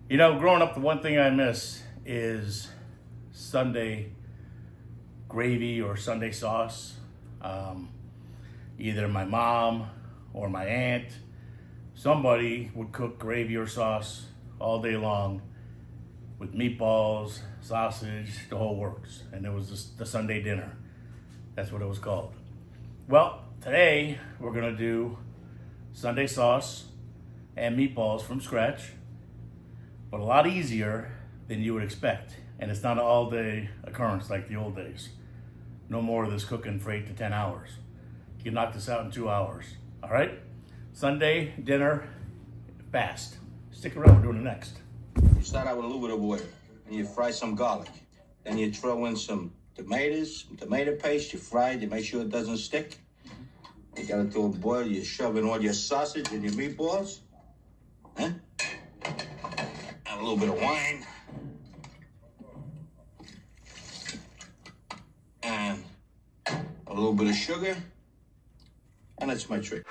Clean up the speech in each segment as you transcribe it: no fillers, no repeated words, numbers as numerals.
You know, growing up, the one thing I miss is Sunday gravy or Sunday sauce. Um, Either my mom or my aunt, somebody would cook gravy or sauce all day long with meatballs, sausage, the whole works. And it was the Sunday dinner. That's what it was called. Well, today we're gonna do Sunday sauce and meatballs from scratch, but a lot easier than you would expect. And it's not an all day occurrence like the old days. No more of this cooking for 8 to 10 hours. You can knock this out in 2 hours. All right? Sunday dinner, fast. Stick around, we're doing it next. You start out with a little bit of oil, and you fry some garlic. Then you throw in some tomatoes, some tomato paste. You fry it, you make sure it doesn't stick. You got it to a boil, you shove in all your sausage and your meatballs. Huh? And a little bit of wine. And a little bit of sugar. And that's my trick.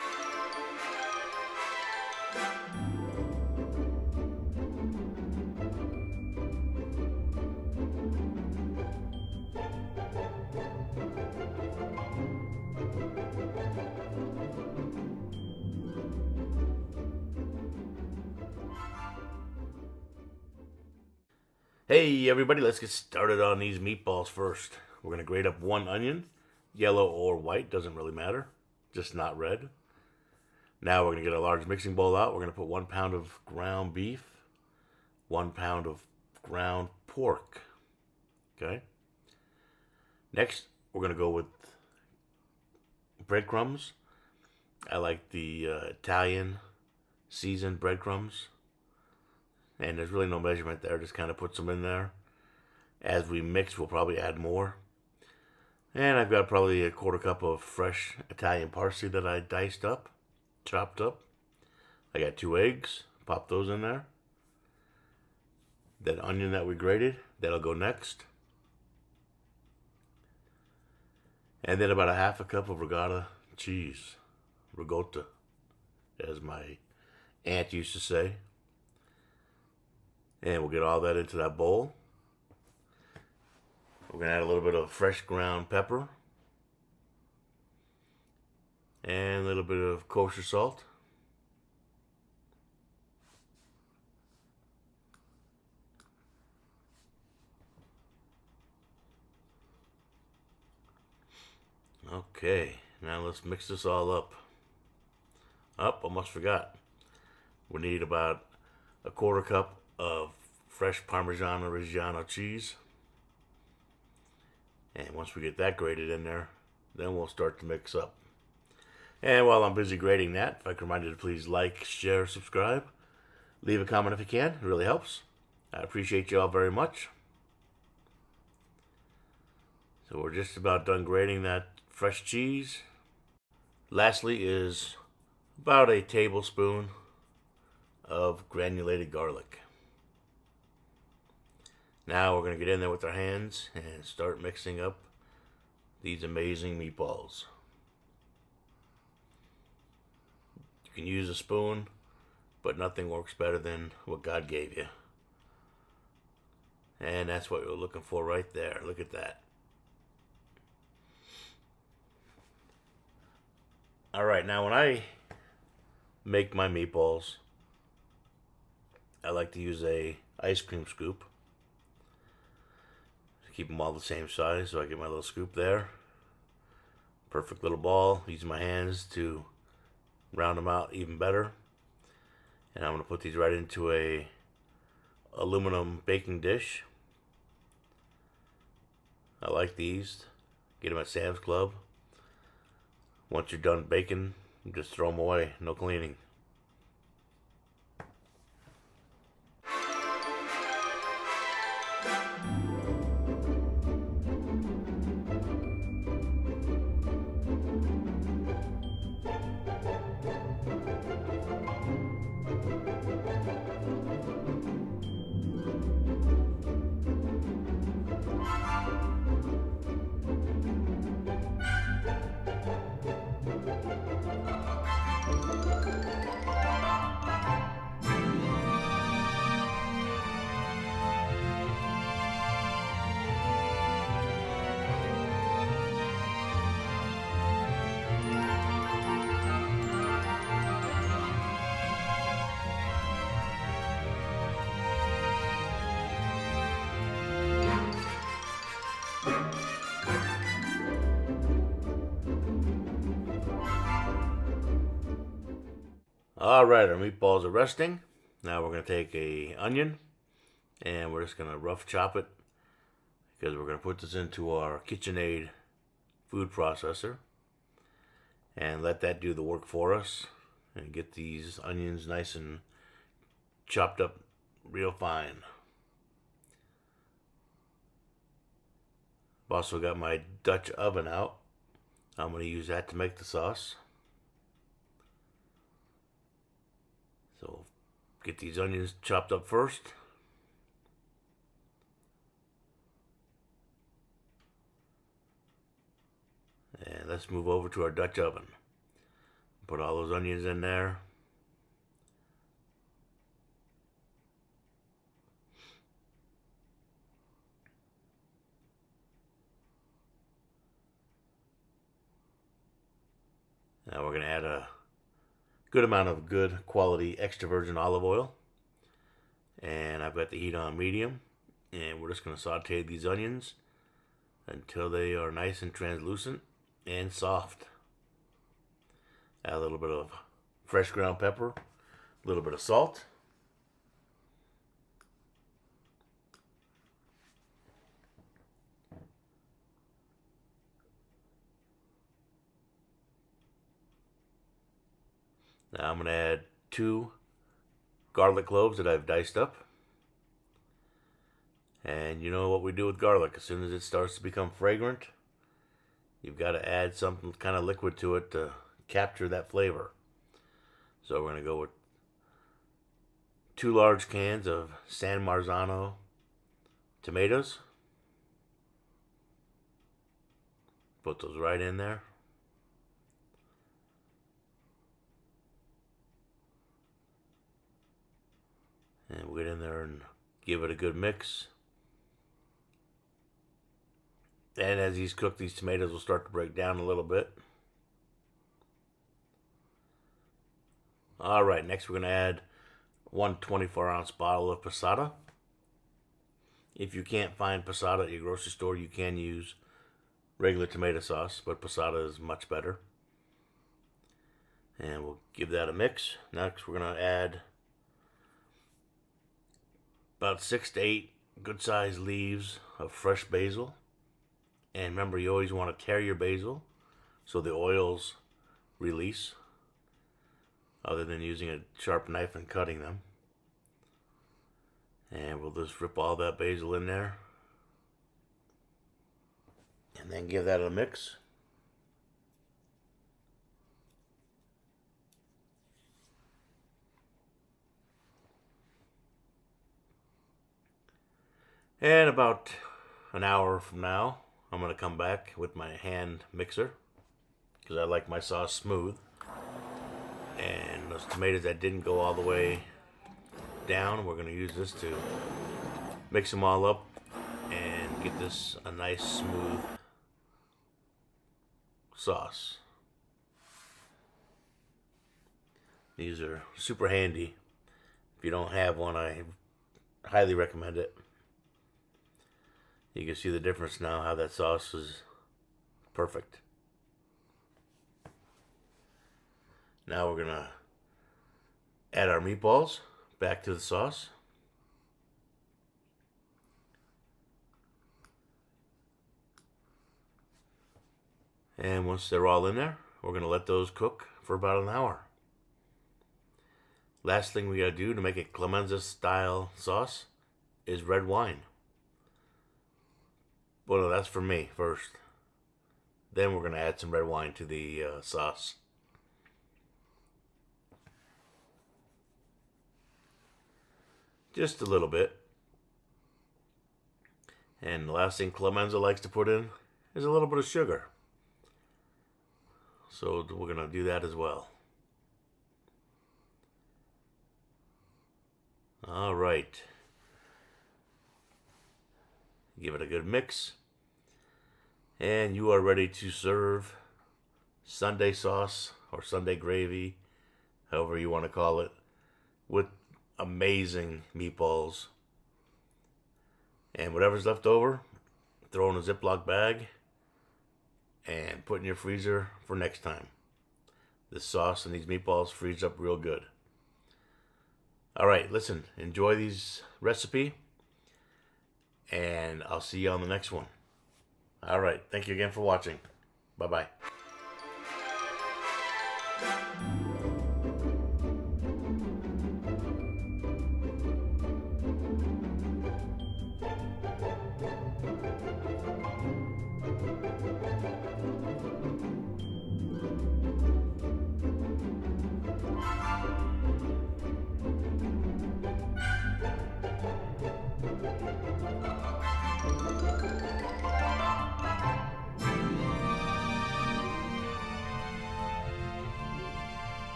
Hey everybody, let's get started on these meatballs first. We're going to grate up 1 onion, yellow or white, doesn't really matter, just not red. Now we're going to get a large mixing bowl out. We're going to put 1 pound of ground beef, 1 pound of ground pork. Okay. Next, we're going to go with breadcrumbs. I like the Italian seasoned breadcrumbs. And there's really no measurement there, just kind of put some in there. As we mix, we'll probably add more. And I've got probably a 1/4 cup of fresh Italian parsley that I diced up, chopped up. I got 2 eggs, pop those in there. That onion that we grated, that'll go next. And then about a 1/2 cup of ricotta cheese, ricotta, as my aunt used to say. And we'll get all that into that bowl. We're going to add a little bit of fresh ground pepper. And a little bit of kosher salt. Okay, now let's mix this all up. Almost forgot. We need about a 1/4 cup of fresh Parmigiano Reggiano cheese. And once we get that grated in there, then we'll start to mix up. And while I'm busy grating that, if I can remind you to please like, share, subscribe. Leave a comment if you can. It really helps. I appreciate you all very much. So we're just about done grating that fresh cheese. Lastly is about a tablespoon of granulated garlic. Now we're going to get in there with our hands and start mixing up these amazing meatballs. You can use a spoon, but nothing works better than what God gave you. And that's what we're looking for right there. Look at that. Alright, now when I make my meatballs, I like to use a ice cream scoop. Keep them all the same size, so I get my little scoop there. Perfect little ball. Use my hands to round them out even better. And I'm going to put these right into a aluminum baking dish. I like these. Get them at Sam's Club. Once you're done baking, just throw them away. No cleaning. Alright, our meatballs are resting. Now we're going to take a onion and we're just going to rough chop it because we're going to put this into our KitchenAid food processor and let that do the work for us and get these onions nice and chopped up real fine. I've also got my Dutch oven out. I'm going to use that to make the sauce. So get these onions chopped up first. And let's move over to our Dutch oven. Put all those onions in there. Now we're going to add a good amount of good quality extra virgin olive oil. And I've got the heat on medium. And we're just going to saute these onions until they are nice and translucent and soft. Add a little bit of fresh ground pepper, a little bit of salt. Now I'm going to add 2 garlic cloves that I've diced up. And you know what we do with garlic. As soon as it starts to become fragrant, you've got to add some kind of liquid to it to capture that flavor. So we're going to go with 2 large cans of San Marzano tomatoes. Put those right in there. And we'll get in there and give it a good mix. And as these cook, these tomatoes will start to break down a little bit. Alright, next we're going to add 1 24-ounce bottle of passata. If you can't find passata at your grocery store, you can use regular tomato sauce, but passata is much better. And we'll give that a mix. Next we're going to add about 6 to 8 good-sized leaves of fresh basil. And remember, you always want to tear your basil so the oils release, other than using a sharp knife and cutting them. And we'll just rip all that basil in there. And then give that a mix. And about an hour from now, I'm going to come back with my hand mixer because I like my sauce smooth. And those tomatoes that didn't go all the way down, we're going to use this to mix them all up and get this a nice smooth sauce. These are super handy. If you don't have one, I highly recommend it. You can see the difference now, how that sauce is perfect. Now we're going to add our meatballs back to the sauce. And once they're all in there, we're going to let those cook for about an hour. Last thing we got to do to make a Clemenza style sauce is red wine. Well, that's for me first. Then we're going to add some red wine to the sauce. Just a little bit. And the last thing Clemenza likes to put in is a little bit of sugar. So we're going to do that as well. All right. Give it a good mix. And you are ready to serve Sunday sauce or Sunday gravy, however you want to call it, with amazing meatballs. And whatever's left over, throw in a Ziploc bag and put in your freezer for next time. This sauce and these meatballs freeze up real good. All right, listen, enjoy these recipe, and I'll see you on the next one. All right, thank you again for watching. Bye-bye.